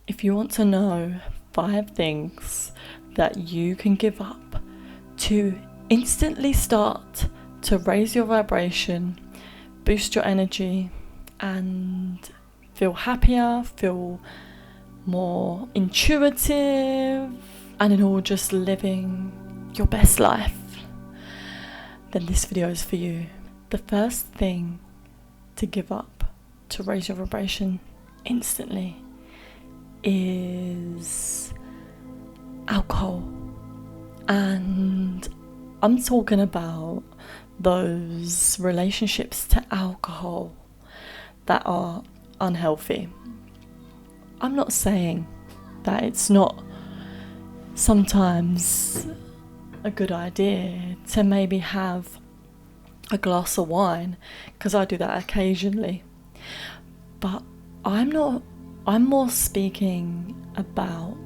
If you want to know 5 things that you can give up to instantly start to raise your vibration, boost your energy, and feel happier, feel more intuitive, and in all just living your best life, then this video is for you. The first thing to give up to raise your vibration instantly is alcohol. And I'm talking about those relationships to alcohol that are unhealthy. I'm not saying that it's not sometimes a good idea to maybe have a glass of wine, because I do that occasionally, but I'm more speaking about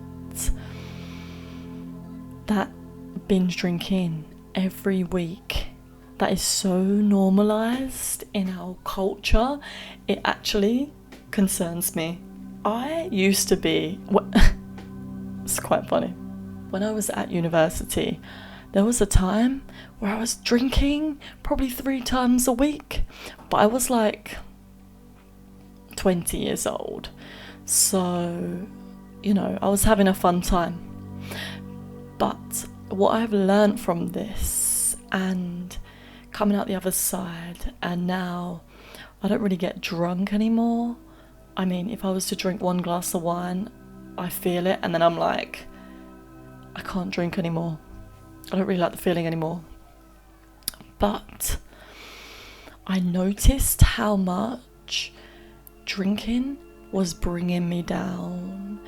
that binge drinking every week that is so normalized in our culture. It actually concerns me. I used to be, it's quite funny. When I was at university, there was a time where I was drinking probably 3 times a week, but I was like 20 years old. So, I was having a fun time. But what I've learned from this and coming out the other side, and now I don't really get drunk anymore. I mean, if I was to drink 1 glass of wine, I feel it, and then I'm like, I can't drink anymore. I don't really like the feeling anymore. But I noticed how much drinking was bringing me down.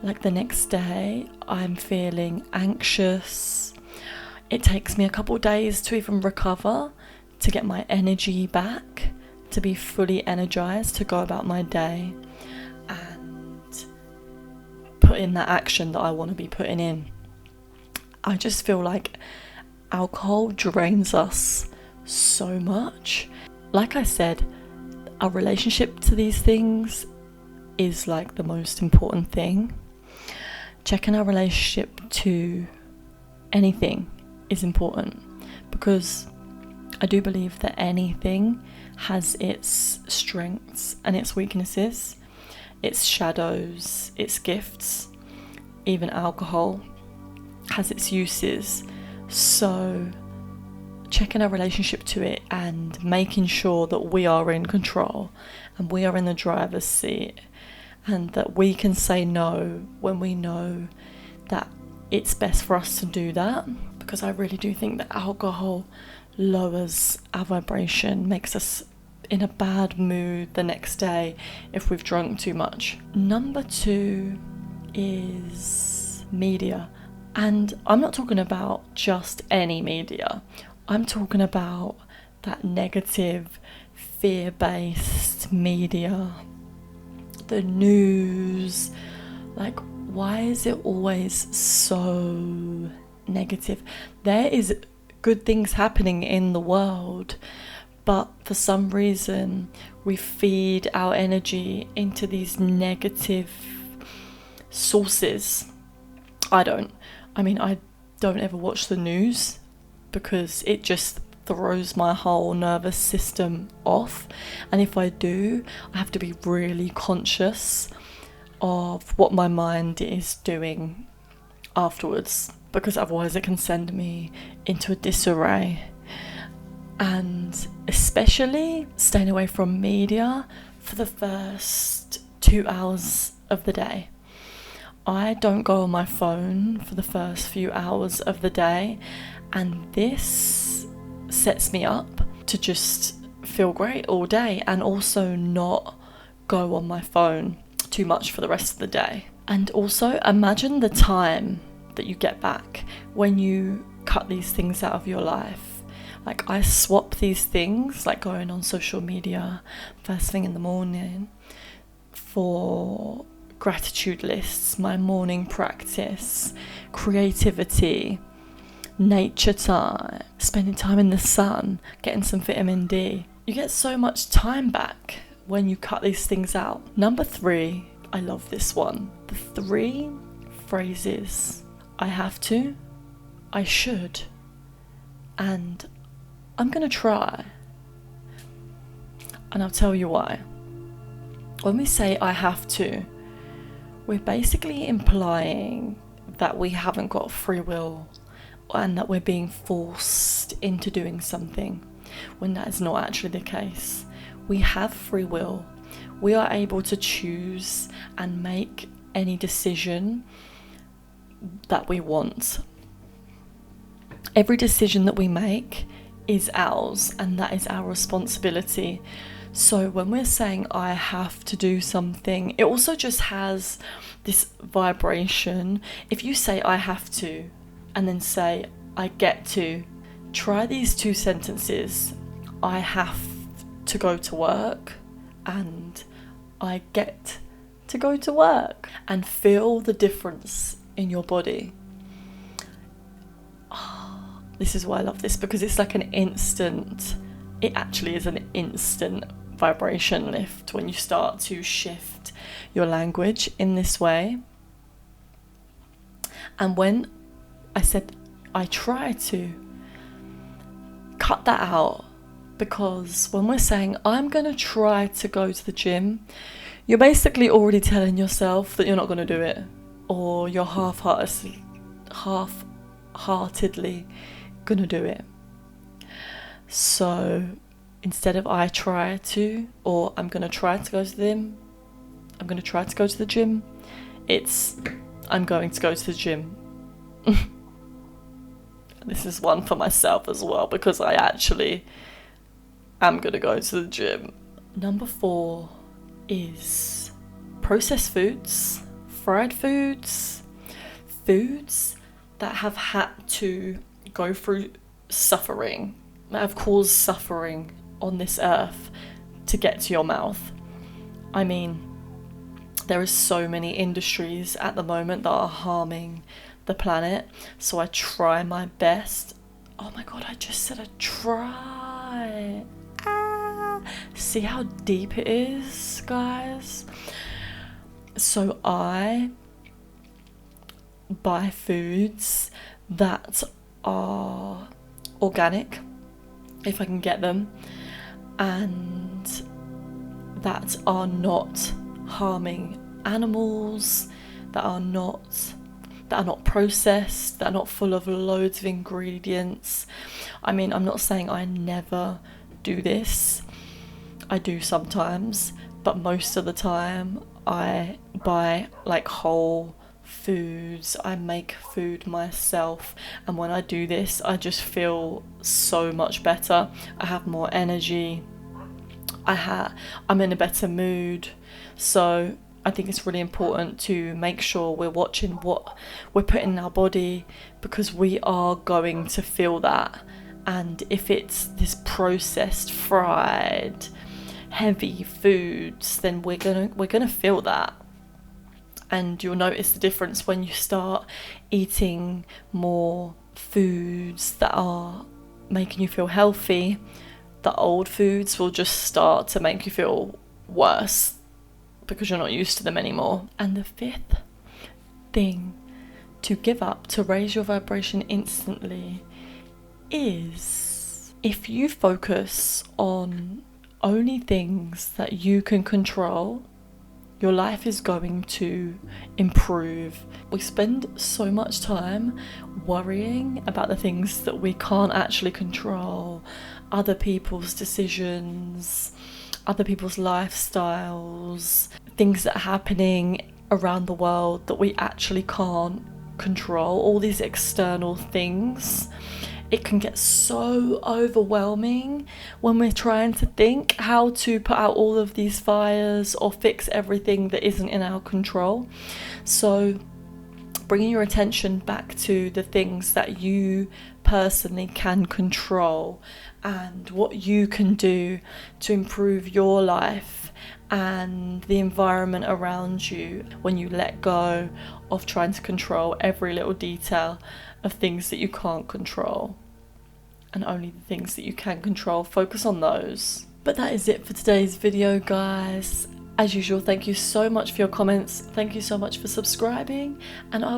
Like the next day, I'm feeling anxious. It takes me a couple of days to even recover, to get my energy back, to be fully energized, to go about my day and put in that action that I want to be putting in. I just feel like alcohol drains us so much. Like I said, our relationship to these things is like the most important thing. Checking our relationship to anything is important, because I do believe that anything has its strengths and its weaknesses, its shadows, its gifts. Even alcohol has its uses. So checking our relationship to it and making sure that we are in control and we are in the driver's seat, and that we can say no when we know that it's best for us to do that. Because I really do think that alcohol lowers our vibration, makes us in a bad mood the next day if we've drunk too much. Number 2 is media. And I'm not talking about just any media. I'm talking about that negative, fear-based media. The news. Like, why is it always so negative? There is good things happening in the world, but for some reason we feed our energy into these negative sources. I don't ever watch the news because it just throws my whole nervous system off, and if I do, I have to be really conscious of what my mind is doing afterwards, because otherwise it can send me into a disarray. And especially staying away from media for the first 2 hours of the day. I don't go on my phone for the first few hours of the day, and this sets me up to just feel great all day, and also not go on my phone too much for the rest of the day. And also imagine the time that you get back when you cut these things out of your life. Like, I swap these things, like going on social media first thing in the morning, for gratitude lists, my morning practice, creativity, nature time, spending time in the sun, getting some vitamin D. You get so much time back when you cut these things out. Number 3 I love this one. The 3 phrases: I have to, I should, and I'm gonna try. And I'll tell you why. When we say I have to, we're basically implying that we haven't got free will and that we're being forced into doing something, when that is not actually the case. We have free will. We are able to choose and make any decision that we want. Every decision that we make is ours, and that is our responsibility. So when we're saying I have to do something, it also just has this vibration. If you say I have to and then say I get to, try these 2 sentences. I have to go to work and I get to go to work, and feel the difference in your body. Oh, this is why I love this, because it's like an instant, it actually is an instant vibration lift when you start to shift your language in this way. And when I said I try to, cut that out, because when we're saying I'm going to try to go to the gym, you're basically already telling yourself that you're not going to do it, or you're half-heartedly going to do it. So instead of I try to, or I'm going to try to go to the gym, I'm going to try to go to the gym, it's I'm going to go to the gym. This is one for myself as well, because I actually am going to go to the gym. Number 4 is processed foods, fried foods, foods that have had to go through suffering, that have caused suffering on this earth to get to your mouth. I mean, there are so many industries at the moment that are harming the planet, so I try my best. Oh my god, I just said I try. See how deep it is, guys? So I buy foods that are organic, if I can get them, and that are not harming animals, that are not processed, that are not full of loads of ingredients. I mean, I'm not saying I never do this. I do sometimes, but most of the time I buy like whole foods. I make food myself, and when I do this, I just feel so much better. I have more energy. I'm in a better mood. So I think it's really important to make sure we're watching what we're putting in our body, because we are going to feel that. And if it's this processed, fried, heavy foods, then we're gonna feel that. And you'll notice the difference when you start eating more foods that are making you feel healthy. The old foods will just start to make you feel worse because you're not used to them anymore. And the 5th thing to give up to raise your vibration instantly is, if you focus on only things that you can control, your life is going to improve. We spend so much time worrying about the things that we can't actually control, other people's decisions, other people's lifestyles, things that are happening around the world that we actually can't control, all these external things. It can get so overwhelming when we're trying to think how to put out all of these fires or fix everything that isn't in our control. So bringing your attention back to the things that you personally can control and what you can do to improve your life and the environment around you, when you let go of trying to control every little detail of things that you can't control, and only the things that you can control, focus on those. But that is it for today's video, guys. As usual, thank you so much for your comments. Thank you so much for subscribing, and I